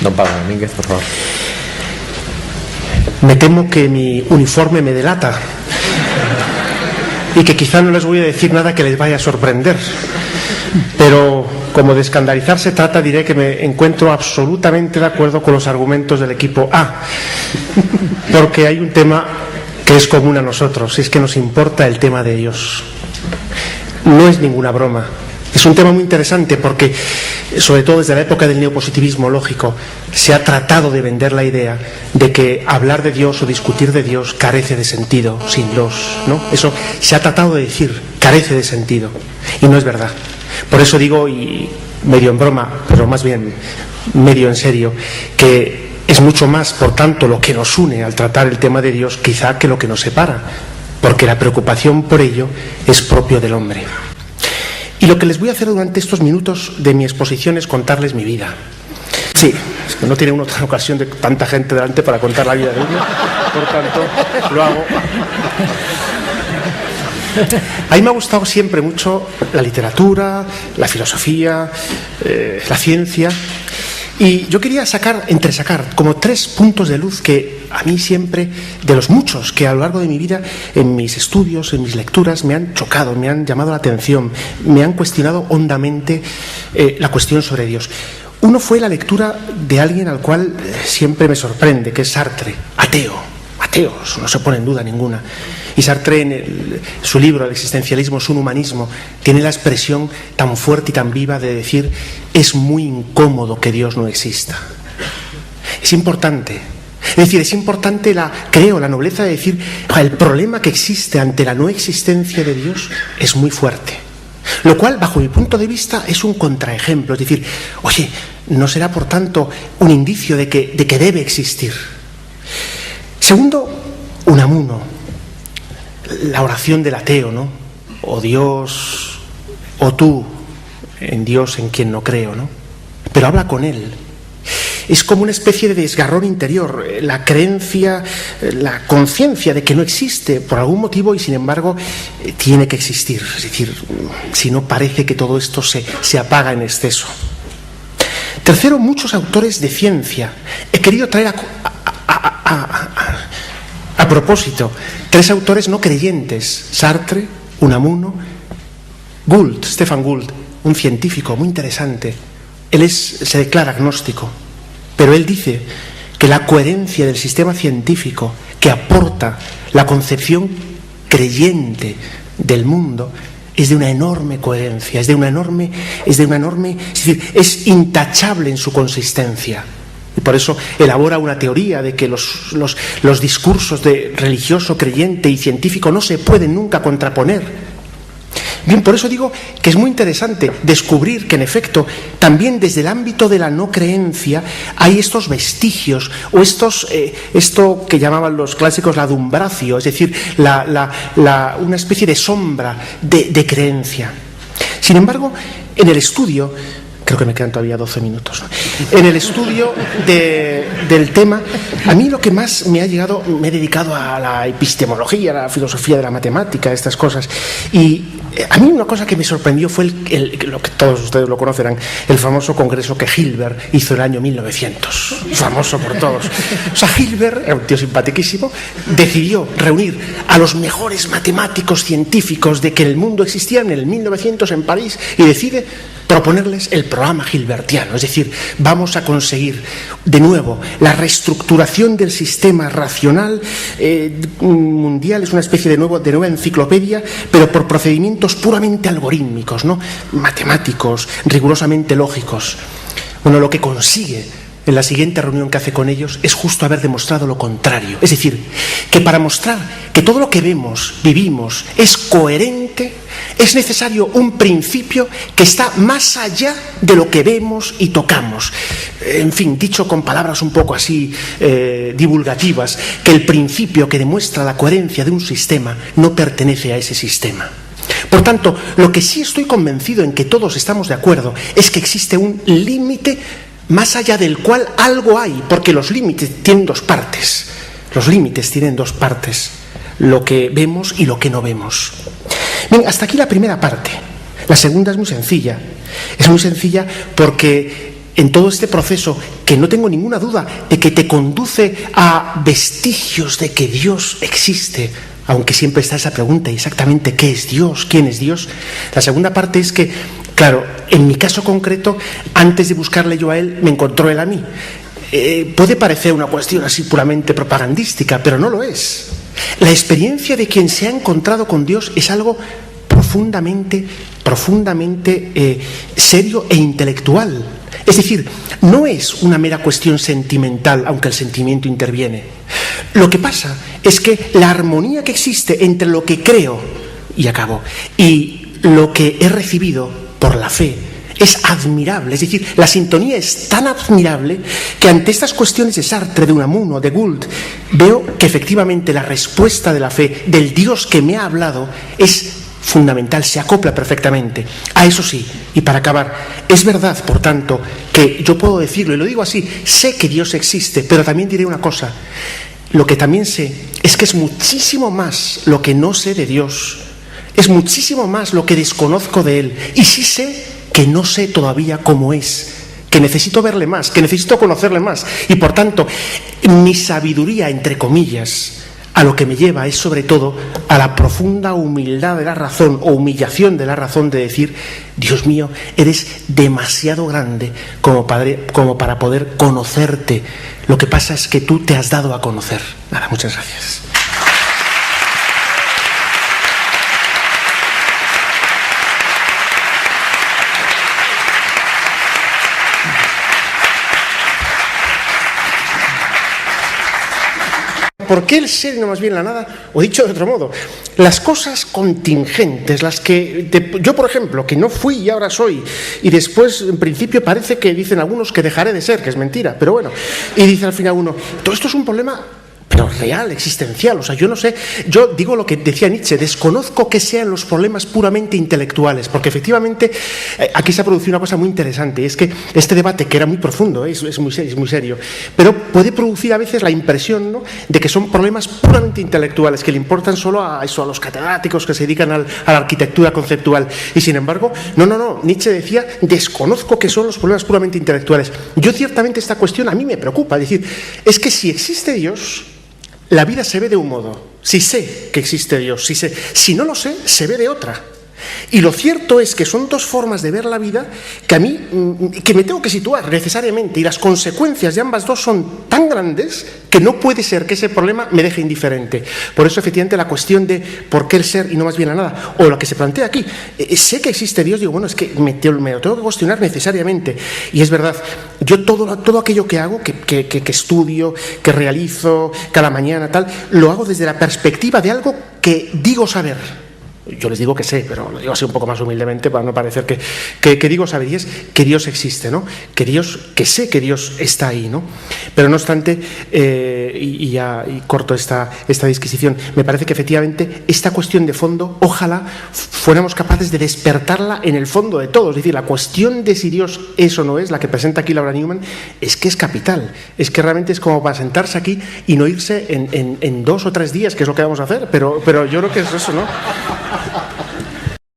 Don Pablo Domínguez, por favor. Me temo que mi uniforme me delata y que quizá no les voy a decir nada que les vaya a sorprender, pero como de escandalizar se trata, diré que me encuentro absolutamente de acuerdo con los argumentos del equipo A, porque hay un tema que es común a nosotros, es que nos importa el tema de Dios. No es ninguna broma. Es un tema muy interesante porque, sobre todo desde la época del neopositivismo lógico, se ha tratado de vender la idea de que hablar de Dios o discutir de Dios carece de sentido sin Dios, ¿no? Eso se ha tratado de decir, carece de sentido, y no es verdad. Por eso digo, y medio en broma, pero más bien medio en serio, que es mucho más, por tanto, lo que nos une al tratar el tema de Dios quizá que lo que nos separa, porque la preocupación por ello es propio del hombre. Y lo que les voy a hacer durante estos minutos de mi exposición es contarles mi vida. Sí, es que no tiene una otra ocasión de tanta gente delante para contar la vida de uno, por tanto, lo hago. A mí me ha gustado siempre mucho la literatura, la filosofía, la ciencia, y yo quería entresacar como 3 puntos de luz que a mí siempre, de los muchos que a lo largo de mi vida, en mis estudios, en mis lecturas, me han chocado, me han llamado la atención, me han cuestionado hondamente la cuestión sobre Dios. Uno fue la lectura de alguien al cual siempre me sorprende, que es Sartre, ateo, eso no se pone en duda ninguna. Y Sartre, en su libro El existencialismo es un humanismo, tiene la expresión tan fuerte y tan viva de decir: es muy incómodo que Dios no exista. Es importante. Es decir, es importante la nobleza de decir, el problema que existe ante la no existencia de Dios es muy fuerte. Lo cual, bajo mi punto de vista, es un contraejemplo. Es decir, oye, no será por tanto un indicio de que debe existir. Segundo, Unamuno, la oración del ateo, ¿no? O Dios, o tú, en Dios en quien no creo, ¿no? Pero habla con él. Es como una especie de desgarrón interior, la creencia, la conciencia de que no existe por algún motivo y sin embargo tiene que existir. Es decir, si no, parece que todo esto se apaga en exceso. Tercero, muchos autores de ciencia. He querido traer a propósito 3 autores no creyentes: Sartre, Unamuno, Stefan Gould, un científico muy interesante. Él se declara agnóstico, pero él dice que la coherencia del sistema científico que aporta la concepción creyente del mundo es de una enorme coherencia, es decir, es intachable en su consistencia. Y por eso elabora una teoría de que los discursos de religioso, creyente y científico no se pueden nunca contraponer. Bien, por eso digo que es muy interesante descubrir que, en efecto, también desde el ámbito de la no creencia hay estos vestigios o esto que llamaban los clásicos la adumbratio, es decir, una especie de sombra de creencia. Sin embargo, en el estudio, creo que me quedan todavía 12 minutos, ¿no? En el estudio del tema, a mí lo que más me ha llegado, me he dedicado a la epistemología, a la filosofía de la matemática, estas cosas, y a mí una cosa que me sorprendió fue lo que todos ustedes lo conocerán, el famoso congreso que Hilbert hizo el año 1900, famoso por todos. O sea, Hilbert, un tío simpaticísimo, decidió reunir a los mejores matemáticos científicos de que el mundo existía en el 1900 en París y decide proponerles el programa hilbertiano, es decir, vamos a conseguir de nuevo la reestructuración del sistema racional mundial, es una especie de nueva enciclopedia, pero por procedimientos puramente algorítmicos, ¿no? Matemáticos, rigurosamente lógicos. Bueno, lo que consigue en la siguiente reunión que hace con ellos es justo haber demostrado lo contrario, es decir, que para mostrar que todo lo que vemos, vivimos, es coherente, es necesario un principio que está más allá de lo que vemos y tocamos. En fin, dicho con palabras un poco así divulgativas, que el principio que demuestra la coherencia de un sistema no pertenece a ese sistema. Por tanto, lo que sí estoy convencido en que todos estamos de acuerdo es que existe un límite más allá del cual algo hay, porque los límites tienen 2 partes. Los límites tienen 2 partes, lo que vemos y lo que no vemos. Bien, hasta aquí la primera parte. La segunda es muy sencilla. Es muy sencilla porque en todo este proceso, que no tengo ninguna duda de que te conduce a vestigios de que Dios existe, aunque siempre está esa pregunta, exactamente ¿qué es Dios? ¿Quién es Dios? La segunda parte es que, claro, en mi caso concreto, antes de buscarle yo a Él, me encontró Él a mí. Puede parecer una cuestión así puramente propagandística, pero no lo es. La experiencia de quien se ha encontrado con Dios es algo profundamente serio e intelectual. Es decir, no es una mera cuestión sentimental, aunque el sentimiento interviene. Lo que pasa es que la armonía que existe entre lo que creo, y acabo, y lo que he recibido por la fe, es admirable. Es decir, la sintonía es tan admirable que ante estas cuestiones de Sartre, de Unamuno, de Gould, veo que efectivamente la respuesta de la fe, del Dios que me ha hablado, es fundamental, se acopla perfectamente. A eso sí, y para acabar, es verdad, por tanto, que yo puedo decirlo, y lo digo así, sé que Dios existe, pero también diré una cosa, lo que también sé es que es muchísimo más lo que no sé de Dios, es muchísimo más lo que desconozco de Él, y sí sé que no sé todavía cómo es, que necesito verle más, que necesito conocerle más, y por tanto, mi sabiduría, entre comillas, a lo que me lleva es sobre todo a la profunda humildad de la razón o humillación de la razón de decir, Dios mío, eres demasiado grande como para poder conocerte. Lo que pasa es que tú te has dado a conocer. Nada, muchas gracias. ¿Por qué el ser y no más bien la nada? O dicho de otro modo, las cosas contingentes, las que yo, por ejemplo, que no fui y ahora soy, y después, en principio, parece que dicen algunos que dejaré de ser, que es mentira, pero bueno, y dice al final uno, todo esto es un problema, pero real, existencial, o sea, yo no sé, yo digo lo que decía Nietzsche, desconozco que sean los problemas puramente intelectuales, porque efectivamente aquí se ha producido una cosa muy interesante, y es que este debate, que era muy profundo, es muy serio, pero puede producir a veces la impresión, ¿no?, de que son problemas puramente intelectuales, que le importan solo a los catedráticos que se dedican a la arquitectura conceptual, y sin embargo, no, Nietzsche decía, desconozco que son los problemas puramente intelectuales. Yo ciertamente esta cuestión a mí me preocupa, es decir, es que si existe Dios, la vida se ve de un modo, si sé que existe Dios, si no lo sé, se ve de otra. Y lo cierto es que son dos formas de ver la vida que a mí, que me tengo que situar necesariamente, y las consecuencias de ambas dos son tan grandes que no puede ser que ese problema me deje indiferente. Por eso, efectivamente, la cuestión de por qué el ser y no más bien la nada, o lo que se plantea aquí, sé que existe Dios, digo, bueno, es que me lo tengo que cuestionar necesariamente. Y es verdad, yo todo aquello que hago, que estudio, que realizo cada mañana, tal, lo hago desde la perspectiva de algo que digo saber. Yo les digo que sé, pero lo digo así un poco más humildemente para no parecer que digo saber, y es que Dios existe, ¿no? Que sé que Dios está ahí, ¿no? Pero no obstante, y corto esta disquisición, me parece que efectivamente esta cuestión de fondo, ojalá fuéramos capaces de despertarla en el fondo de todos. Es decir, la cuestión de si Dios es o no es, la que presenta aquí Laura Newman, es que es capital. Es que realmente es como para sentarse aquí y no irse en 2 o 3 días, que es lo que vamos a hacer, pero yo creo que es eso, ¿no?